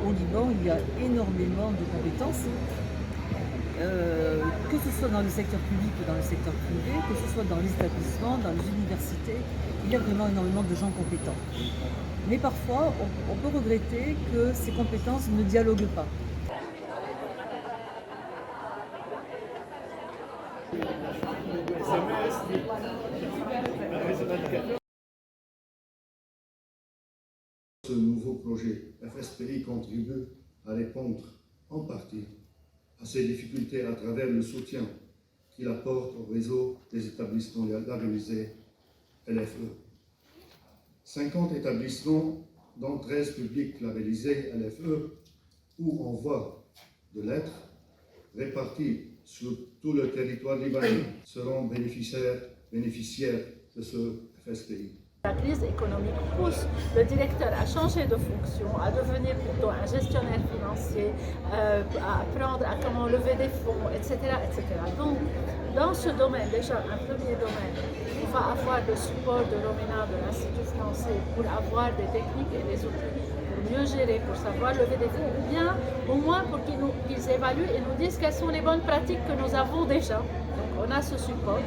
au Liban, il y a énormément de compétences, que ce soit dans le secteur public ou dans le secteur privé, que ce soit dans les établissements, dans les universités, il y a vraiment énormément de gens compétents. Mais parfois, on peut regretter que ces compétences ne dialoguent pas. Ce nouveau projet FSPI contribue à répondre en partie à ces difficultés à travers le soutien qu'il apporte au réseau des établissements labellisés LFE. 50 établissements, dont 13 publics labellisés LFE ou en voie de l'être, répartis sur tout le territoire libanais, seront bénéficiaires de ce FSPI. La crise économique pousse le directeur à changer de fonction, à devenir plutôt un gestionnaire financier, à apprendre à comment lever des fonds, etc., etc. Donc, dans ce domaine, déjà un premier domaine, il va avoir le support de l'OMENA, de l'Institut français, pour avoir des techniques et des outils pour mieux gérer, pour savoir lever des fonds, ou bien au moins pour qu'ils évaluent et nous disent quelles sont les bonnes pratiques que nous avons déjà. Donc, on a ce support.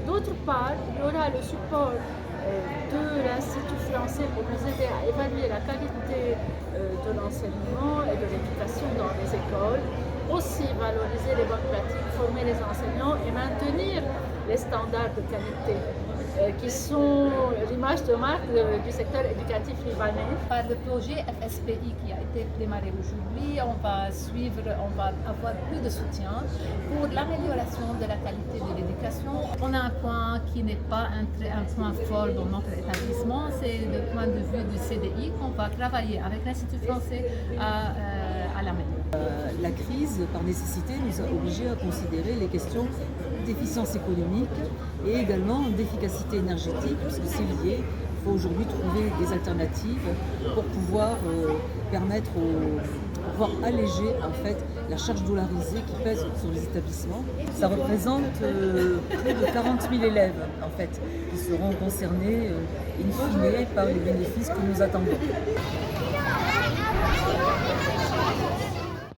D'autre part, il y aura le support de l'Institut français pour nous aider à évaluer la qualité de l'enseignement et de l'éducation dans les écoles, aussi valoriser les bonnes pratiques, former les enseignants et maintenir les standards de qualité qui sont l'image de marque du secteur éducatif libanais. Par le projet FSPI qui a été démarré aujourd'hui, on va avoir plus de soutien pour l'amélioration de la qualité de l'éducation. On a un point qui n'est pas un point fort dans notre établissement, c'est le point de vue du CDI qu'on va travailler avec l'Institut français à l'améliorer. La crise, par nécessité, nous a obligés à considérer les questions d'efficience économique et également d'efficacité énergétique, puisque c'est lié. Il faut aujourd'hui trouver des alternatives pour pouvoir permettre pouvoir alléger en fait la charge dollarisée qui pèse sur les établissements. Ça représente plus de 40 000 élèves en fait qui seront concernés in fine par les bénéfices que nous attendons.